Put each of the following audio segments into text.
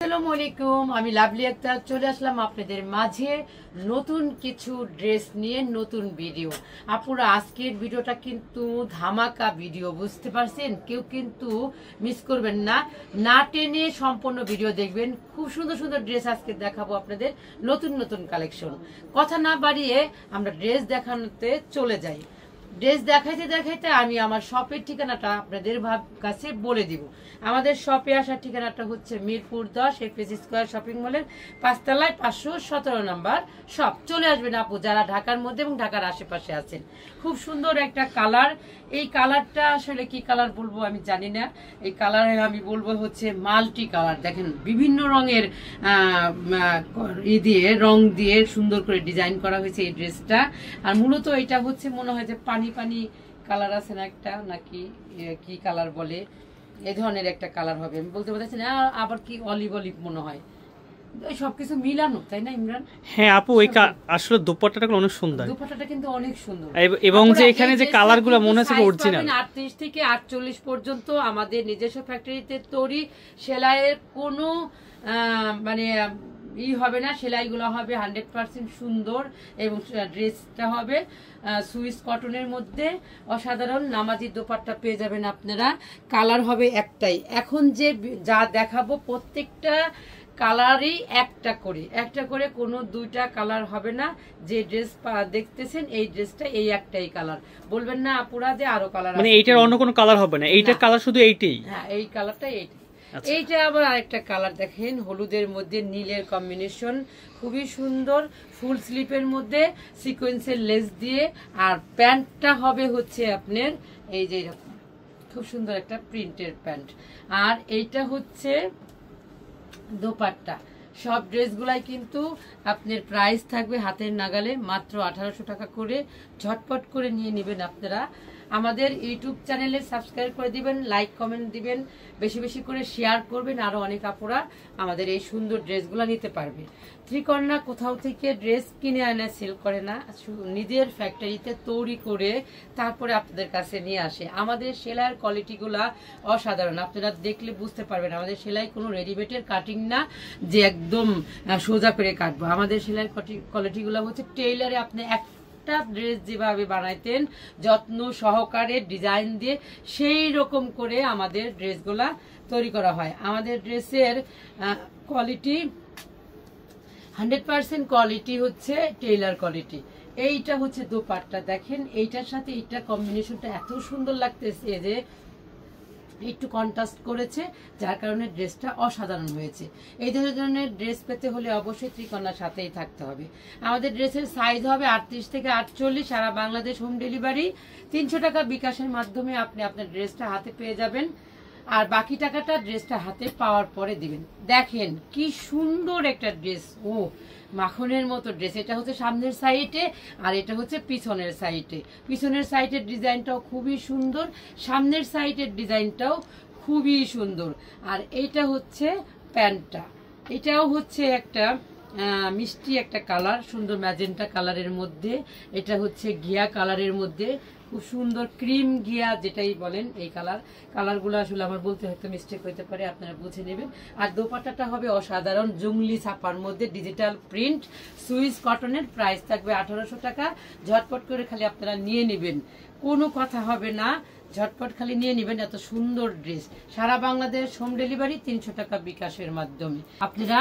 আসসালামু আলাইকুম, আমি লাভলি আক্তার চলে আসলাম আপনাদের মাঝে নতুন কিছু ড্রেস নিয়ে নতুন ভিডিও। আপুরা আজকের ভিডিওটা কিন্তু ধামাকা ভিডিও, বুঝতে পারছেন? কেউ কিন্তু মিস করবেন না, না টেনে সম্পূর্ণ ভিডিও দেখবেন। খুব সুন্দর সুন্দর ড্রেস আজকে দেখাবো আপনাদের, নতুন নতুন কালেকশন। কথা না বাড়িয়ে আমরা ড্রেস দেখানোতে চলে যাই। ড্রেস দেখাইতে দেখাইতে আমি আমার শপের ঠিকানাটা আপনাদের কাছে বলে দিব। আমাদের শপে আসার ঠিকানাটা হচ্ছে মিরপুর 10 এফএস স্কয়ার শপিং মলের 5 তলায় 517 নম্বর শপ। চলে আসবেন আপু যারা ঢাকার মধ্যে এবং ঢাকার আশেপাশে আছেন। খুব সুন্দর একটা কালার, এই কালারটা আসলে কি কালার বলবো আমি জানি না। এই কালারে আমি বলবো হচ্ছে মাল্টি কালার। দেখেন বিভিন্ন রঙের রং দিয়ে সুন্দর করে ডিজাইন করা হয়েছে এই ড্রেসটা। আর মূলত এটা হচ্ছে মনে হয় যে পানি পানি কালার আছে না একটা, নাকি কি কালার বলে, এই ধরনের একটা কালার হবে। আমি বলতে পারছি না, আবার কি অলিভ অলিভ মনে হয়, সবকিছু মিলানো, তাই না ইমরান? হ্যাঁ আপু, এই আসলে দোপাট্টাটা অনেক সুন্দর। দোপাট্টাটা কিন্তু অনেক সুন্দর এবং যে এখানে যে কালারগুলো মনে হচ্ছে অরিজিনাল। 38 থেকে 48 পর্যন্ত আমাদের নিজস্ব ফ্যাক্টরিতে তৈরি, সেলাইয়ের কোনো মানে হবে না, সেলাইগুলো হবে 100% সুন্দর এবং ড্রেসটা হবে সুইস কটনের মধ্যে অসাধারণ নামাজি দোপাট্টা পেয়ে যাবেন আপনারা। কালার হবে একটাই, এখন যে যা দেখাবো প্রত্যেকটা কালারই একটা করে কোনো দুইটা কালার হবে না। যে ড্রেস দেখতেছেন এই ড্রেসটা এই একটাই কালার, বলবেন না আপুরা যে আরো কালার, মানে এইটার অন্য কোনো কালার হবে না, এইটার কালার শুধু এইটাই। হ্যাঁ, এই কালারটা এইটাই। এইটা আবার আরেকটা কালার দেখেন, হলুদের মধ্যে নীলের কম্বিনেশন, খুবই সুন্দর। ফুল স্লিপের মধ্যে সিকোয়েন্সের লেস দিয়ে, আর প্যান্টটা হবে হচ্ছে আপনার এই যে এরকম খুব সুন্দর একটা প্রিন্টের প্যান্ট। আর এইটা হচ্ছে দোপাট্টা। সব ড্রেসগুলাই কিন্তু আপনার প্রাইস থাকবে হাতের নাগালে মাত্র 1800 টাকা করে। ঝটপট করে নিয়ে নেবেন আপনারা। আমাদের ইউটিউব চ্যানেলে সাবস্ক্রাইব করে দিবেন, লাইক কমেন্ট দিবেন, বেশি বেশি করে শেয়ার করবেন, আরো অনেক আপুরা আমাদের এই সুন্দর ড্রেসগুলো নিতে পারবে। ত্রিকন্যা কোথাও থেকে ড্রেস কিনে আনে সেল করে না, নিজের ফ্যাক্টরিতে তৈরি করে তারপরে আপনাদের কাছে নিয়ে আসে। আমাদের সেলাইয়ের কোয়ালিটিগুলা অসাধারণ, আপনারা দেখলে বুঝতে পারবেন। আমাদের সেলাই কোনো রেডিমেডের কাটিং না যে একদম সোজা করে কাটবো। আমাদের সেলাইয়ের কোয়ালিটিগুলো হচ্ছে টেইলারে আপনি একটা ড্রেস যেভাবে বানাইতেন যত্ন সহকারে ডিজাইন দিয়ে, সেই রকম করে আমাদের ড্রেসগুলা তৈরি করা হয়। আমাদের ড্রেসের কোয়ালিটি 100% কোয়ালিটি হচ্ছে টেইলার কোয়ালিটি। এইটা হচ্ছে দোপাট্টা, দেখেন এইটার সাথে এইটার কম্বিনেশনটা এত সুন্দর লাগতেছে যে একটু কন্ট্রাস্ট করেছে, যার কারণে ড্রেসটা অসাধারণ হয়েছে। এই ধরনের ড্রেস পেতে হলে অবশ্যই ত্রিকন্যার সাথেই থাকতে হবে। আমাদের ড্রেসের সাইজ হবে 38 থেকে 48, সারা বাংলাদেশ হোম ডেলিভারি। 300 টাকা বিকাশের মাধ্যমে আপনি আপনার ড্রেসটা হাতে পেয়ে যাবেন, আর বাকি টাকাটা ড্রেসটা হাতে পাওয়ার পরে দিবেন। দেখেন কি সুন্দর একটা ড্রেস, ও মাখনের মতো ড্রেস। এটা হচ্ছে সামনের সাইডে, আর এটা হচ্ছে পিছনের সাইডে। পিছনের সাইডের ডিজাইনটাও খুবই সুন্দর, সামনের সাইডের ডিজাইনটাও খুবই সুন্দর। আর এইটা হচ্ছে প্যান্টটা, এটাও হচ্ছে একটা মিষ্টি একটা কালার, সুন্দর ম্যাজেন্টা কালারের মধ্যে। এটা হচ্ছে ঘিয়া কালারের মধ্যে, খুব সুন্দর ক্রিম ঘিয়া যেটাই বলেন। এই কালারগুলো আসলে আমার বলতে হয়তো মিস্টেক হইতে পারে, আপনারা বুঝে নেবেন। আর দোপাট্টাটা হবে অসাধারণ জংলি ছাপার মধ্যে ডিজিটাল প্রিন্ট সুইস কটনের, প্রাইস থাকবে 1800 টাকা। ঝটপট করে খালি আপনারা নিয়ে নেবেন, কোনো কথা হবে না, ঝটপট খালি নিয়ে নেবেন। এত সুন্দর ড্রেস সারা বাংলাদেশ হোম ডেলিভারি, 300 টাকা বিকাশের মাধ্যমে আপনারা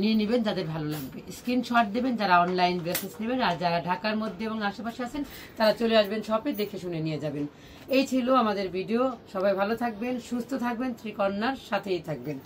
নিয়ে নেবেন। যাদের ভালো লাগবে স্ক্রিনশট দেবেন, যারা অনলাইন বেসিস নেবেন। আর যারা ঢাকার মধ্যে এবং আশেপাশে আছেন তারা চলে আসবেন শপে, দেখে শুনে নিয়ে যাবেন। এই ছিল আমাদের ভিডিও। সবাই ভালো থাকবেন, সুস্থ থাকবেন, ত্রিকন্যার সাথেই থাকবেন।